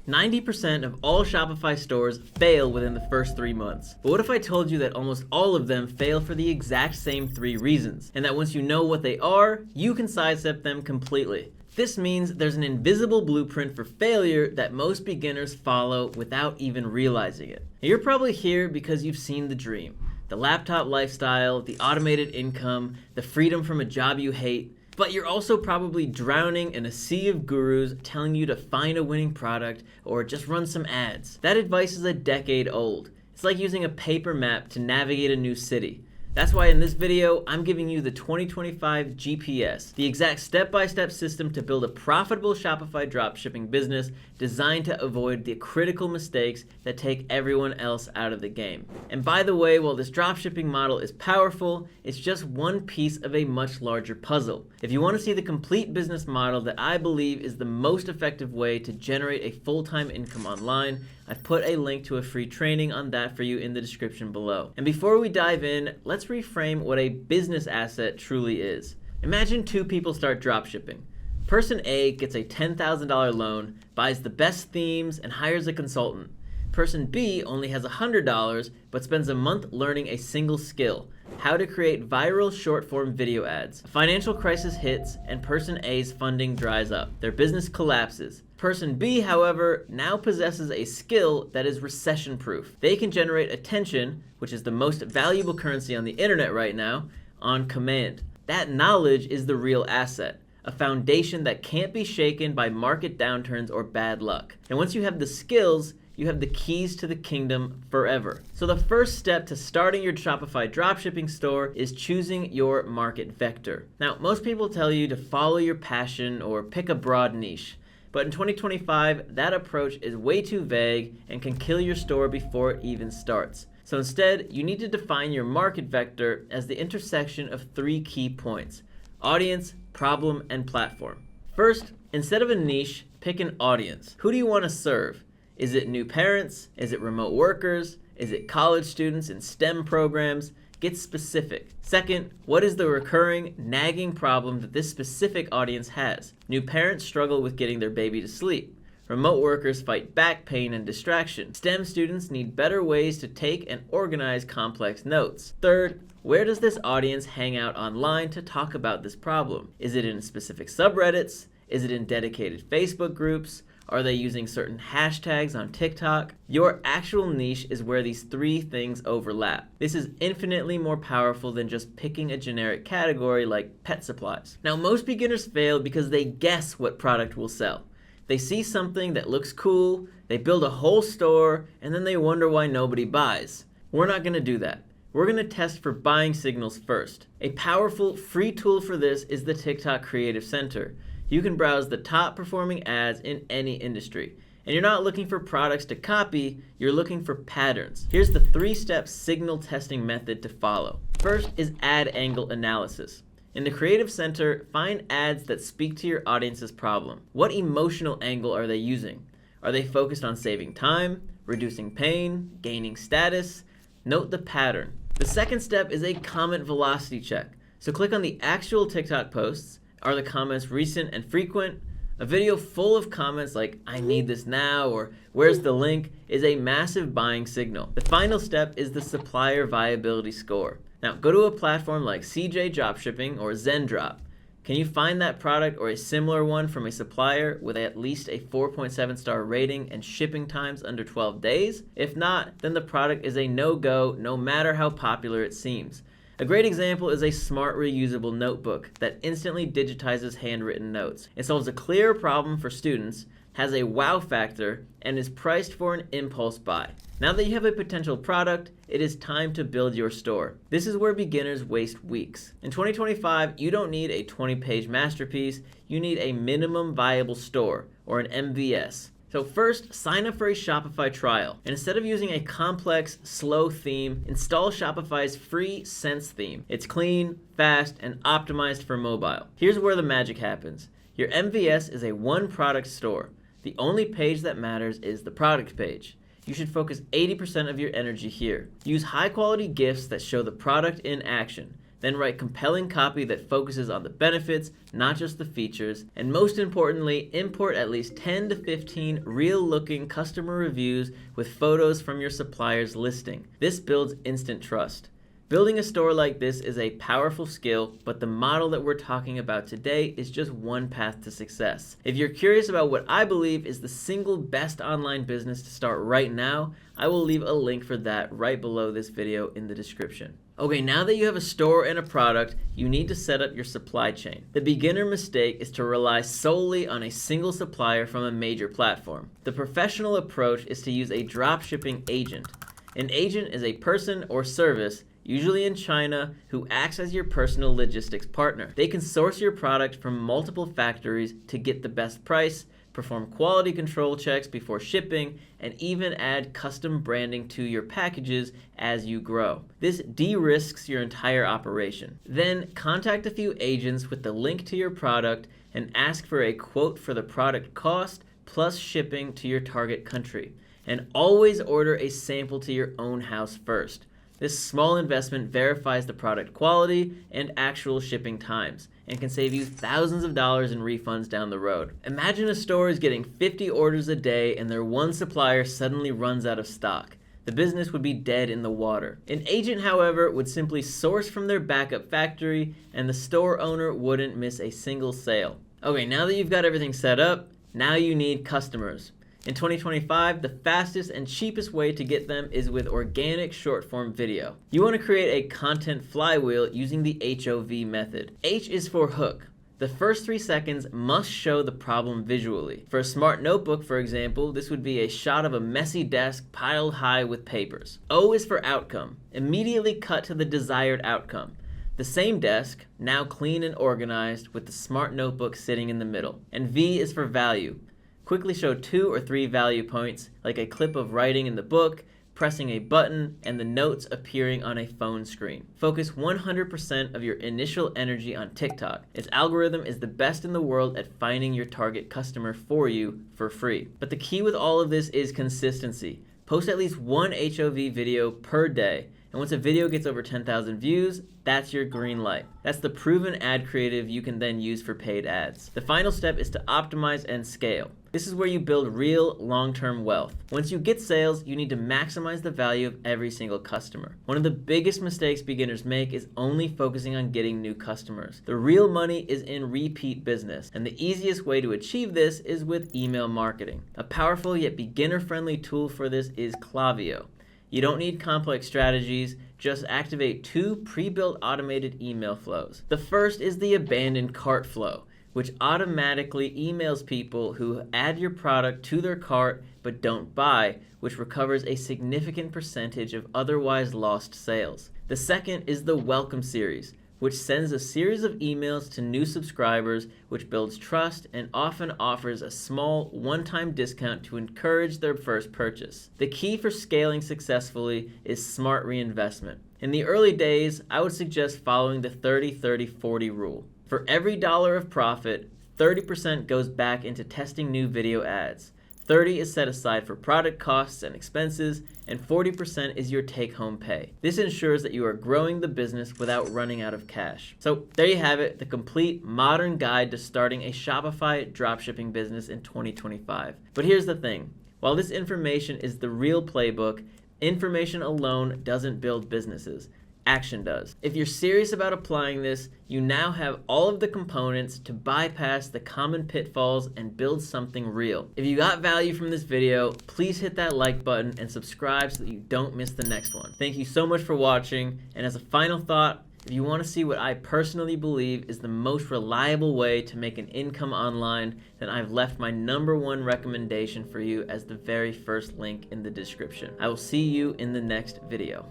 90% of all Shopify stores fail within the first 3 months. But what if I told you that almost all of them fail for the exact same 3 reasons, and that once you know what they are, you can sidestep them completely? This means there's an invisible blueprint for failure that most beginners follow without even realizing it. You're probably here because you've seen the dream. The laptop lifestyle, the automated income, the freedom from a job you hate. But you're also probably drowning in a sea of gurus telling you to find a winning product or just run some ads. That advice is a decade old. It's like using a paper map to navigate a new city. That's why in this video, I'm giving you the 2025 GPS, the exact step-by-step system to build a profitable Shopify dropshipping business designed to avoid the critical mistakes that take everyone else out of the game. And by the way, while this dropshipping model is powerful, it's just one piece of a much larger puzzle. If you want to see the complete business model that I believe is the most effective way to generate a full-time income online, I've put a link to a free training on that for you in the description below. And before we dive in, let's reframe what a business asset truly is. Imagine 2 people start dropshipping. Person A gets a $10,000 loan, buys the best themes, and hires a consultant. Person B only has $100 but spends a month learning a single skill: how to create viral short-form video ads. A financial crisis hits and person A's funding dries up. Their business collapses. Person B, however, now possesses a skill that is recession-proof. They can generate attention, which is the most valuable currency on the internet right now, on command. That knowledge is the real asset, a foundation that can't be shaken by market downturns or bad luck. And once you have the skills, you have the keys to the kingdom forever. So the first step to starting your Shopify dropshipping store is choosing your market vector. Now, most people tell you to follow your passion or pick a broad niche. But in 2025, that approach is way too vague and can kill your store before it even starts. So instead, you need to define your market vector as the intersection of 3 key points: audience, problem, and platform. First, instead of a niche, pick an audience. Who do you want to serve? Is it new parents? Is it remote workers? Is it college students in STEM programs? Get specific. Second, what is the recurring, nagging problem that this specific audience has? New parents struggle with getting their baby to sleep. Remote workers fight back pain and distraction. STEM students need better ways to take and organize complex notes. Third, where does this audience hang out online to talk about this problem? Is it in specific subreddits? Is it in dedicated Facebook groups? Are they using certain hashtags on TikTok? Your actual niche is where these 3 things overlap. This is infinitely more powerful than just picking a generic category like pet supplies. Now, most beginners fail because they guess what product will sell. They see something that looks cool, they build a whole store, and then they wonder why nobody buys. We're not gonna do that. We're gonna test for buying signals first. A powerful free tool for this is the TikTok Creative Center. You can browse the top performing ads in any industry. And you're not looking for products to copy, you're looking for patterns. Here's the 3-step signal testing method to follow. First is ad angle analysis. In the Creative Center, find ads that speak to your audience's problem. What emotional angle are they using? Are they focused on saving time, reducing pain, gaining status? Note the pattern. The second step is a comment velocity check. So click on the actual TikTok posts. Are the comments recent and frequent? A video full of comments like, "I need this now," or "Where's the link?" is a massive buying signal. The final step is the supplier viability score. Now, go to a platform like CJ Dropshipping or Zendrop. Can you find that product or a similar one from a supplier with at least a 4.7 star rating and shipping times under 12 days? If not, then the product is a no-go no matter how popular it seems. A great example is a smart reusable notebook that instantly digitizes handwritten notes. It solves a clear problem for students, has a wow factor, and is priced for an impulse buy. Now that you have a potential product, it is time to build your store. This is where beginners waste weeks. In 2025, you don't need a 20-page masterpiece, you need a minimum viable store, or an MVS. So first, sign up for a Shopify trial. And instead of using a complex, slow theme, install Shopify's free Sense theme. It's clean, fast, and optimized for mobile. Here's where the magic happens. Your MVS is a one-product store. The only page that matters is the product page. You should focus 80% of your energy here. Use high-quality GIFs that show the product in action. Then write compelling copy that focuses on the benefits, not just the features. And most importantly, import at least 10 to 15 real-looking customer reviews with photos from your supplier's listing. This builds instant trust. Building a store like this is a powerful skill, but the model that we're talking about today is just one path to success. If you're curious about what I believe is the single best online business to start right now, I will leave a link for that right below this video in the description. Okay, now that you have a store and a product, you need to set up your supply chain. The beginner mistake is to rely solely on a single supplier from a major platform. The professional approach is to use a dropshipping agent. An agent is a person or service, usually in China, who acts as your personal logistics partner. They can source your product from multiple factories to get the best price, perform quality control checks before shipping, and even add custom branding to your packages as you grow. This de-risks your entire operation. Then contact a few agents with the link to your product and ask for a quote for the product cost plus shipping to your target country. And always order a sample to your own house first. This small investment verifies the product quality and actual shipping times and can save you thousands of dollars in refunds down the road. Imagine a store is getting 50 orders a day and their one supplier suddenly runs out of stock. The business would be dead in the water. An agent, however, would simply source from their backup factory and the store owner wouldn't miss a single sale. Okay, now that you've got everything set up, now you need customers. In 2025, the fastest and cheapest way to get them is with organic short-form video. You want to create a content flywheel using the HOV method. H is for hook. The first 3 seconds must show the problem visually. For a smart notebook, for example, this would be a shot of a messy desk piled high with papers. O is for outcome. Immediately cut to the desired outcome. The same desk, now clean and organized, with the smart notebook sitting in the middle. And V is for value. Quickly show 2 or 3 value points, like a clip of writing in the book, pressing a button, and the notes appearing on a phone screen. Focus 100% of your initial energy on TikTok. Its algorithm is the best in the world at finding your target customer for you for free. But the key with all of this is consistency. Post at least one HOV video per day. And once a video gets over 10,000 views, that's your green light. That's the proven ad creative you can then use for paid ads. The final step is to optimize and scale. This is where you build real long-term wealth. Once you get sales, you need to maximize the value of every single customer. One of the biggest mistakes beginners make is only focusing on getting new customers. The real money is in repeat business, and the easiest way to achieve this is with email marketing. A powerful yet beginner-friendly tool for this is Klaviyo. You don't need complex strategies, just activate 2 pre-built automated email flows. The first is the abandoned cart flow, which automatically emails people who add your product to their cart but don't buy, which recovers a significant percentage of otherwise lost sales. The second is the welcome series, which sends a series of emails to new subscribers, which builds trust and often offers a small one-time discount to encourage their first purchase. The key for scaling successfully is smart reinvestment. In the early days, I would suggest following the 30-30-40 rule. For every dollar of profit, 30% goes back into testing new video ads. 30% is set aside for product costs and expenses, and 40% is your take-home pay. This ensures that you are growing the business without running out of cash. So there you have it, the complete modern guide to starting a Shopify dropshipping business in 2025. But here's the thing, while this information is the real playbook, information alone doesn't build businesses. Action does. If you're serious about applying this, you now have all of the components to bypass the common pitfalls and build something real. If you got value from this video, please hit that like button and subscribe so that you don't miss the next one. Thank you so much for watching, and as a final thought, if you want to see what I personally believe is the most reliable way to make an income online, then I've left my #1 recommendation for you as the very first link in the description. I will see you in the next video.